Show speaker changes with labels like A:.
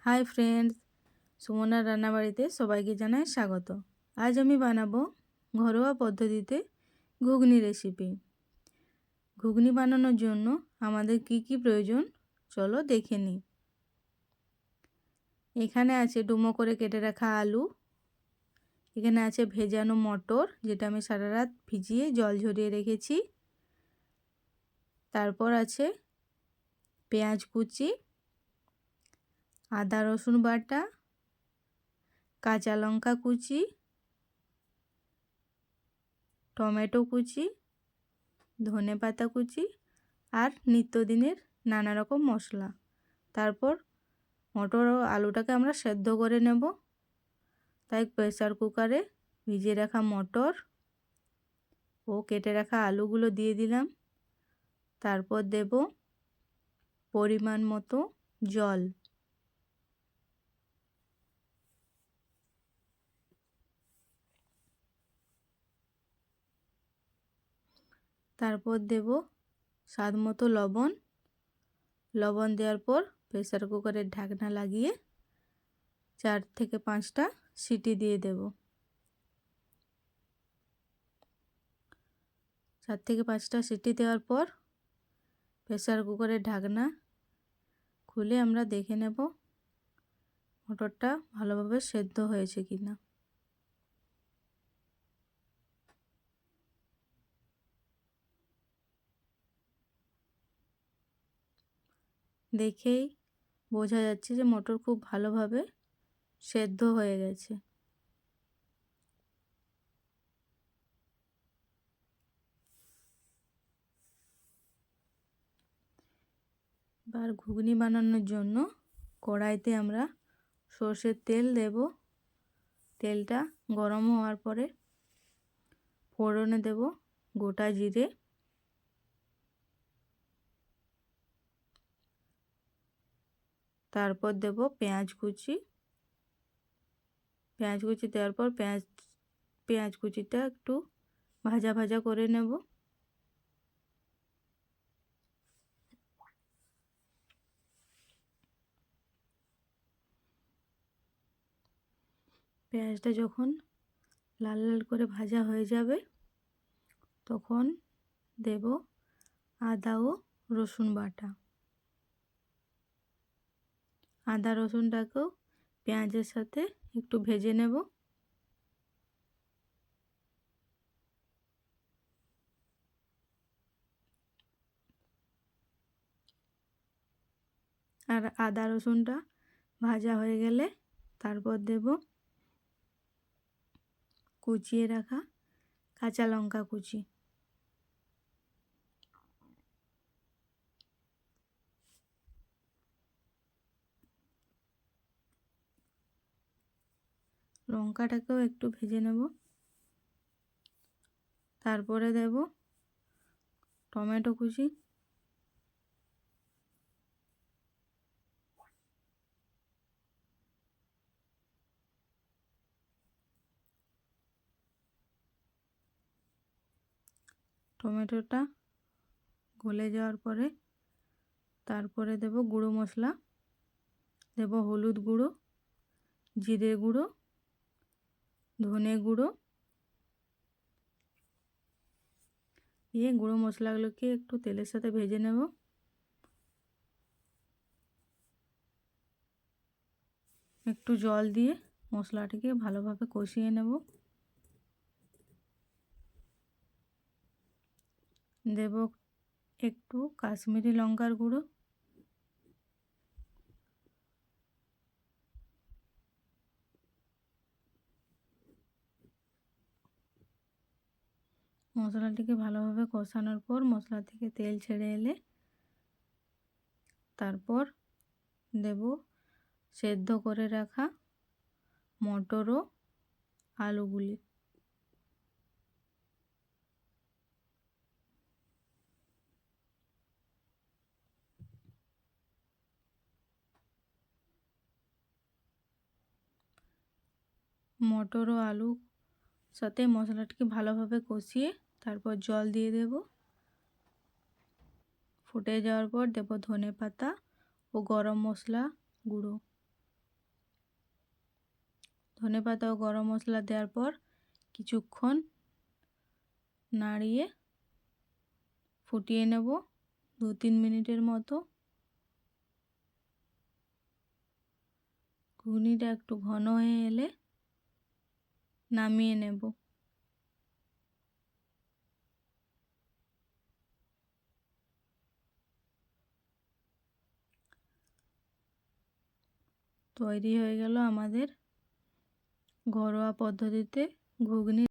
A: Hi friends, সুমনার রান্নাবাড়িতে সবাইকে জানাই স্বাগত। আজ আমি বানাবো ঘরোয়া পদ্ধতিতে ঘুগনি রেসিপি। ঘুগনি বানানোর জন্য আমাদের কি কি প্রয়োজন চলো দেখে নিই। এখানে আছে ডুমো করে কেটে রাখা আলু, এখানে আছে ভেজানো মটর যেটা আমি সারা রাত ভিজিয়ে জল ঝরিয়ে রেখেছি, তারপর আছে পেঁয়াজ কুচি, আদা রসুন বাটা, কাঁচা লঙ্কা কুচি, টমেটো কুচি, ধনেপাতা কুচি আর নিত্যদিনের নানা রকম মশলা। তারপর মটর ও আলুটাকে আমরা সেদ্ধ করে নেব। তাই প্রেসার কুকারে ভিজিয়ে রাখা মটর ও কেটে রাখা আলুগুলো দিয়ে দিলাম। তারপর দেব পরিমাণ মতো জল। তারপর দেব স্বাদ মতো লবণ। লবণ দেওয়ার পর প্রেসার কুকারের ঢাকনা লাগিয়ে 4 থেকে 5টা সিটি দিয়ে দেব। 4 থেকে 5টা সিটি দেওয়ার পর প্রেসার কুকারের ঢাকনা খুলে আমরা দেখে নেব মটরটা ভালোভাবে সেদ্ধ হয়েছে কিনা। দেখেই বোঝা যাচ্ছে যে মটর খুব ভালোভাবে সেদ্ধ হয়ে গেছে। এবার ঘুগনি বানানোর জন্য কড়াইতে আমরা সর্ষের তেল দেব। তেলটা গরম হওয়ার পরে ফোড়নে দেব গোটা জিরে, তারপর দেব পেঁয়াজ কুচি। পেঁয়াজ কুচি দেওয়ার পর পেঁয়াজ কুচিটা একটু ভাজা ভাজা করে নেব। পেঁয়াজটা যখন লাল লাল করে ভাজা হয়ে যাবে তখন দেব আদা ও রসুন বাটা। আদা রসুনটাকেও পেঁয়াজের সাথে একটু ভেজে নেব। আর আদা রসুনটা ভাজা হয়ে গেলে তারপর দেব কুচিয়ে রাখা কাঁচা লঙ্কা কুচি। লঙ্কাটাকেও একটু ভেজে নেব। তারপরে দেব টমেটো কুচি, টমেটোটা গলে যাওয়ার পরে তারপরে দেব গুঁড়ো মশলা, দেব হলুদ গুঁড়ো, জিরে গুঁড়ো, ধনে গুঁড়ো। দিয়ে গুঁড়ো মশলাগুলোকে একটু তেলের সাথে ভেজে নেব। একটু জল দিয়ে মশলাটিকে ভালোভাবে কষিয়ে নেব। দেব একটু কাশ্মীরি লঙ্কার গুঁড়ো, মশলাটিকে ভালোভাবে কষানোর পর মশলা থেকে তেল ছেড়ে এলে তারপর দেব সেদ্ধ করে রাখা মটর ও আলুগুলি। মটর ও আলু সাথে মশলাটিকে ভালোভাবে কষিয়ে তারপর জল দিয়ে দেব। ফুটে যাওয়ার পর দেব ধনেপাতা ও গরম মশলা গুঁড়ো। ধনেপাতা ও গরম মশলা দেওয়ার পর কিছুক্ষণ নাড়িয়ে ফুটিয়ে নেব 2-3 মিনিটের মতো। ঘুগনিটা একটু ঘন হয়ে এলে নামিয়ে নেব। তৈরি হয়ে গেল আমাদের ঘরোয়া পদ্ধতিতে ঘুগনি।